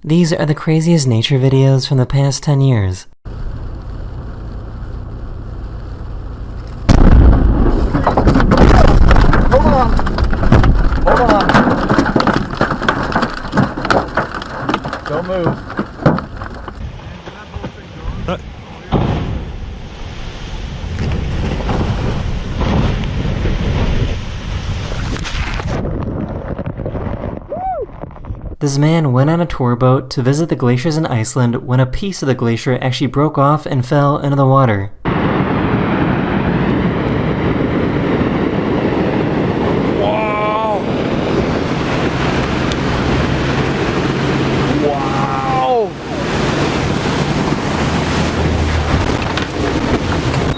These are the craziest nature videos from the past 10 years. Hold on. Don't move. This man went on a tour boat to visit the glaciers in Iceland when a piece of the glacier actually broke off and fell into the water. Wow! Wow!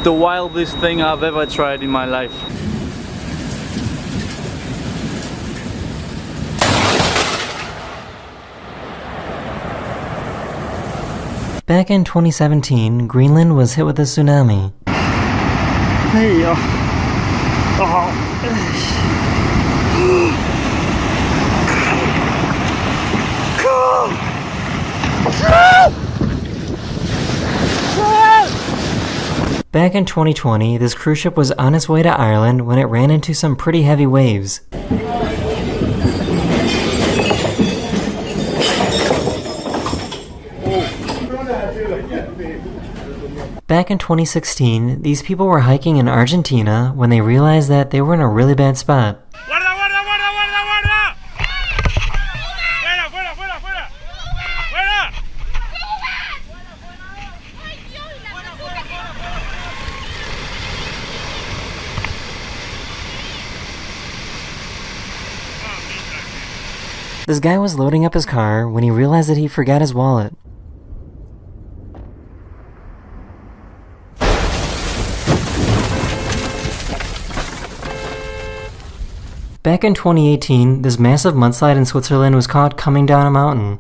The wildest thing I've ever tried in my life. Back in 2017, Greenland was hit with a tsunami. Hey, Back in 2020, this cruise ship was on its way to Ireland when it ran into some pretty heavy waves. Back in 2016, these people were hiking in Argentina when they realized that they were in a really bad spot. This guy was loading up his car when he realized that he forgot his wallet. Back in 2018, this massive mudslide in Switzerland was caught coming down a mountain.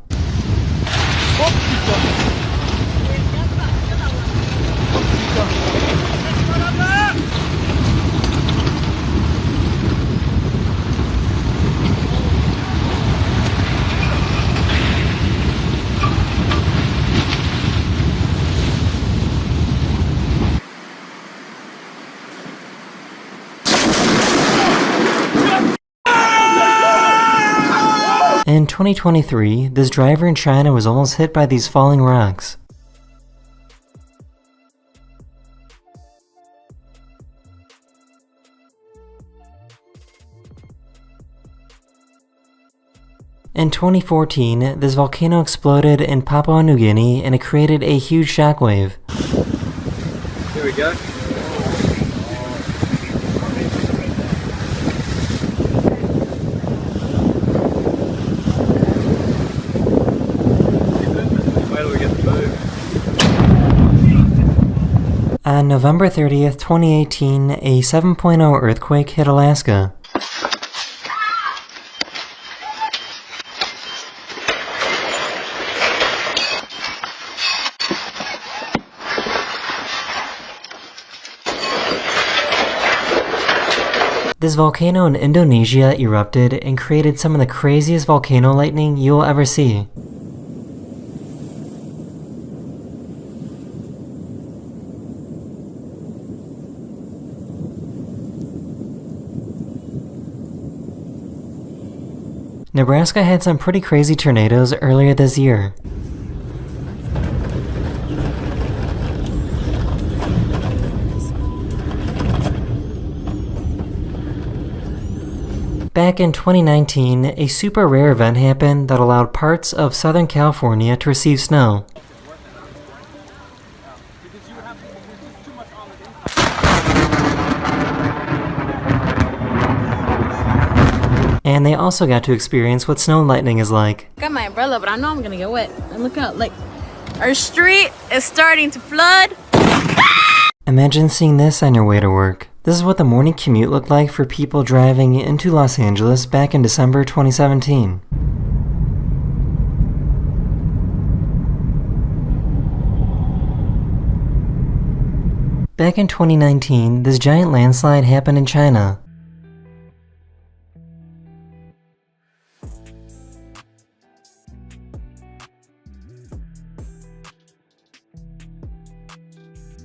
In 2023, this driver in China was almost hit by these falling rocks. In 2014, this volcano exploded in Papua New Guinea and it created a huge shockwave. Here we go. On November 30th, 2018, a 7.0 earthquake hit Alaska. This volcano in Indonesia erupted and created some of the craziest volcano lightning you will ever see. Nebraska had some pretty crazy tornadoes earlier this year. Back in 2019, a super rare event happened that allowed parts of Southern California to receive snow. And they also got to experience what snow lightning is like. Got my umbrella, but I know I'm gonna get wet. And look out, like, our street is starting to flood. Imagine seeing this on your way to work. This is what the morning commute looked like for people driving into Los Angeles back in December 2017. Back in 2019, this giant landslide happened in China.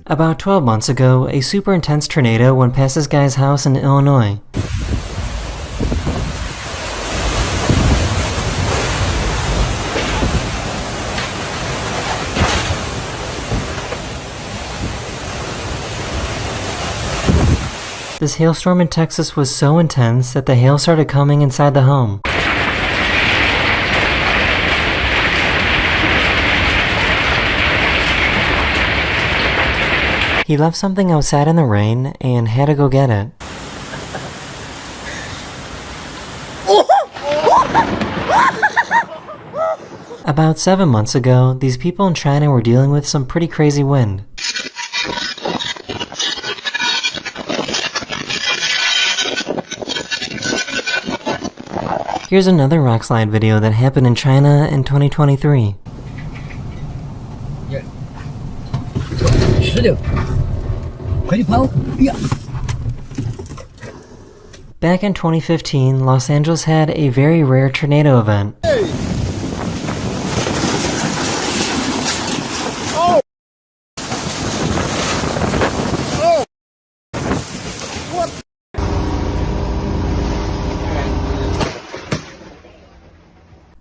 About 12 months ago, a super intense tornado went past this guy's house in Illinois. This hailstorm in Texas was so intense that the hail started coming inside the home. He left something outside in the rain and had to go get it. About 7 months ago, these people in China were dealing with some pretty crazy wind. Here's another rockslide video that happened in China in 2023. Back in 2015, Los Angeles had a very rare tornado event.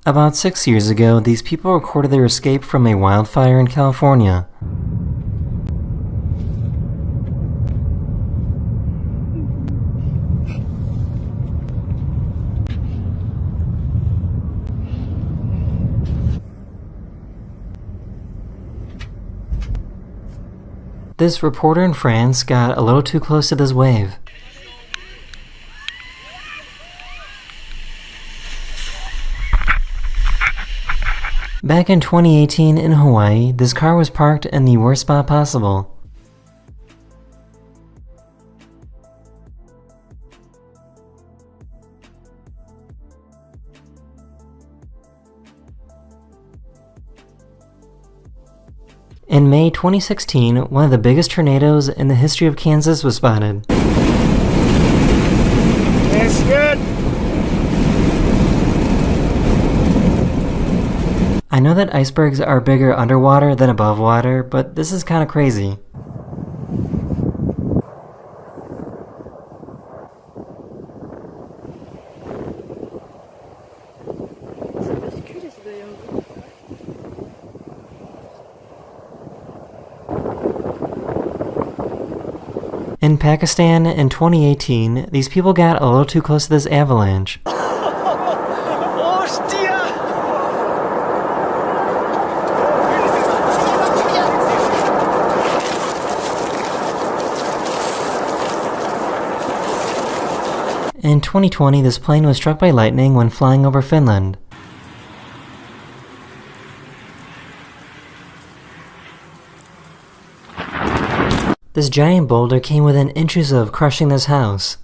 About 6 years ago, these people recorded their escape from a wildfire in California. This reporter in France got a little too close to this wave. Back in 2018 in Hawaii, this car was parked in the worst spot possible. In May 2016, one of the biggest tornadoes in the history of Kansas was spotted. That's good. I know that icebergs are bigger underwater than above water, but this is kinda crazy. In Pakistan in 2018, these people got a little too close to this avalanche. In 2020, this plane was struck by lightning when flying over Finland. This giant boulder came within inches of crushing this house.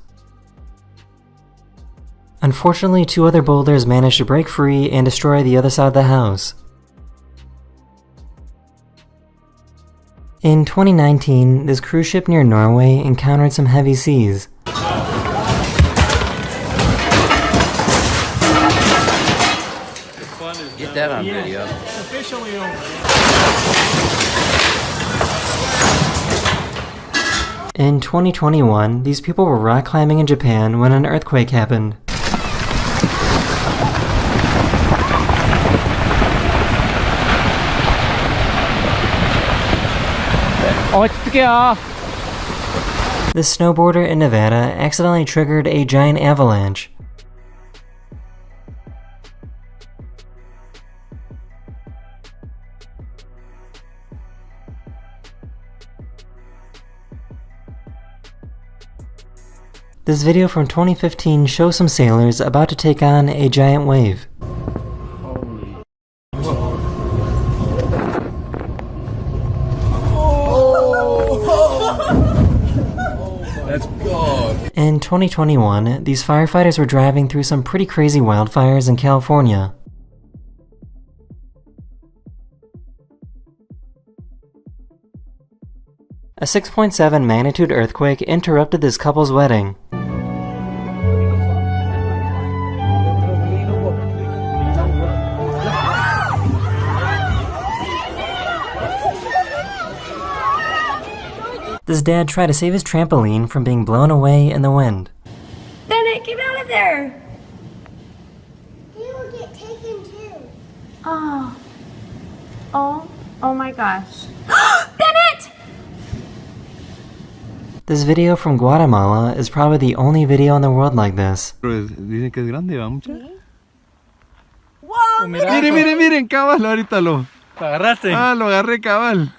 Unfortunately, 2 other boulders managed to break free and destroy the other side of the house. In 2019, this cruise ship near Norway encountered some heavy seas. Get that on video. Officially over. In 2021, these people were rock climbing in Japan when an earthquake happened. This snowboarder in Nevada accidentally triggered a giant avalanche. This video from 2015 shows some sailors about to take on a giant wave. That's God. In 2021, these firefighters were driving through some pretty crazy wildfires in California. A 6.7 magnitude earthquake interrupted this couple's wedding. This dad tried to save his trampoline from being blown away in the wind. Bennett, get out of there! He will get taken too. Oh. Oh my gosh. Bennett! This video from Guatemala is probably the only video in the world like this. Dicen que es grande, ¿va mucha? Whoa! Miren, cabal, ahorita lo agarraste. lo agarré, cabal.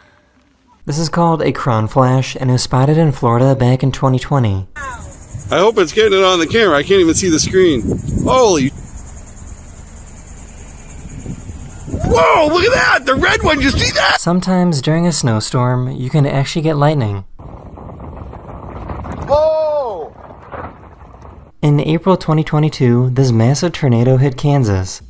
This is called a crown flash and it was spotted in Florida back in 2020. I hope it's getting it on the camera. I can't even see the screen. Holy. Whoa, look at that! The red one, you see that? Sometimes during a snowstorm, you can actually get lightning. Oh! In April 2022, this massive tornado hit Kansas.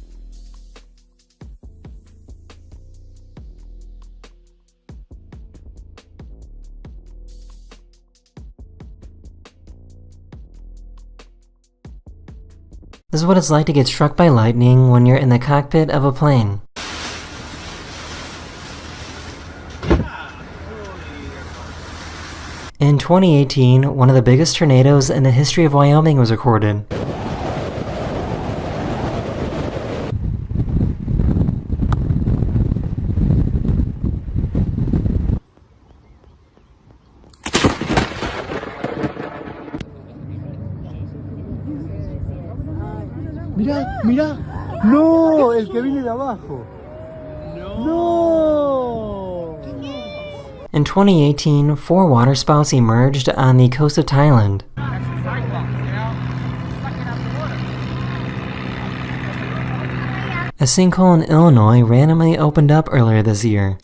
This is what it's like to get struck by lightning when you're in the cockpit of a plane. In 2018, one of the biggest tornadoes in the history of Wyoming was recorded. Mira. No, el que viene de abajo. No. In 2018, 4 waterspouts emerged on the coast of Thailand. A sinkhole in Illinois randomly opened up earlier this year.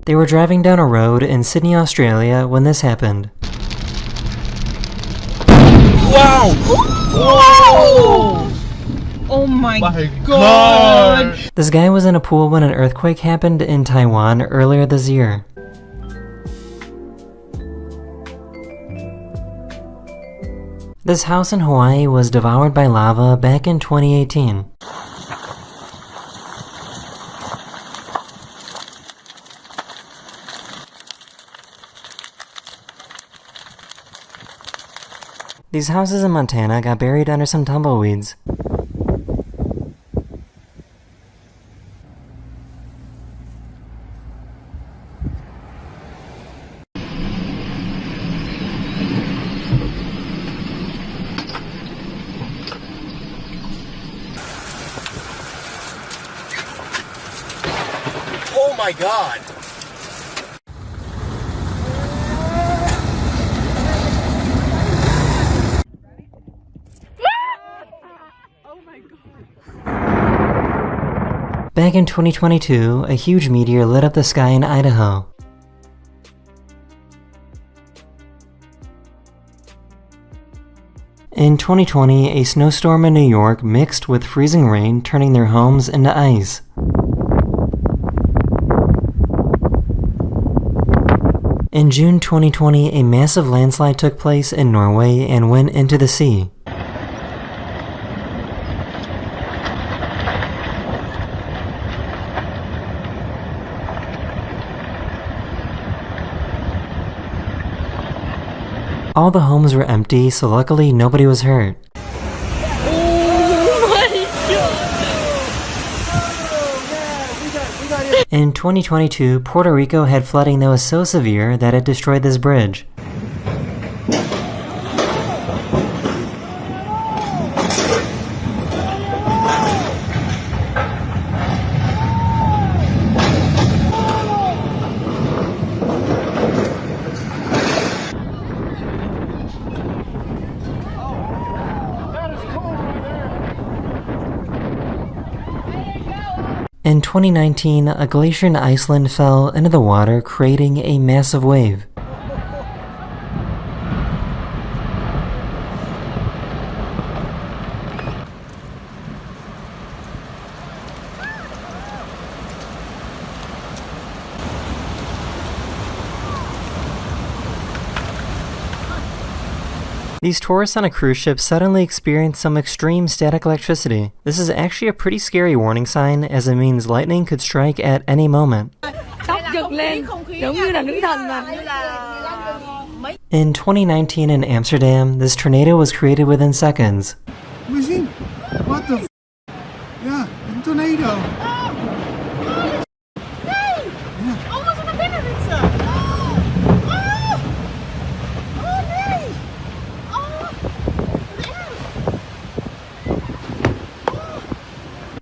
They were driving down a road in Sydney, Australia when this happened. Wow! Whoa! Oh my god! This guy was in a pool when an earthquake happened in Taiwan earlier this year. This house in Hawaii was devoured by lava back in 2018. These houses in Montana got buried under some tumbleweeds. Oh my god! Back in 2022, a huge meteor lit up the sky in Idaho. In 2020, a snowstorm in New York mixed with freezing rain, turning their homes into ice. In June 2020, a massive landslide took place in Norway and went into the sea. All the homes were empty, so luckily nobody was hurt. In 2022, Puerto Rico had flooding that was so severe that it destroyed this bridge. In 2019, a glacier in Iceland fell into the water, creating a massive wave. These tourists on a cruise ship suddenly experience some extreme static electricity. This is actually a pretty scary warning sign, as it means lightning could strike at any moment. In 2019 in Amsterdam, this tornado was created within seconds. Machine. What the? Yeah, een tornado.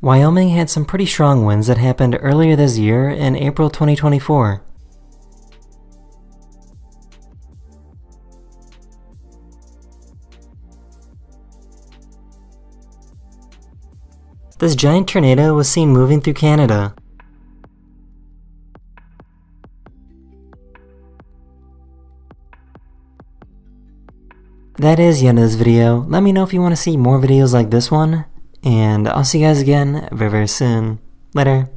Wyoming had some pretty strong winds that happened earlier this year in April 2024. This giant tornado was seen moving through Canada. That is the end of this video. Let me know if you want to see more videos like this one, and I'll see you guys again very, very soon. Later.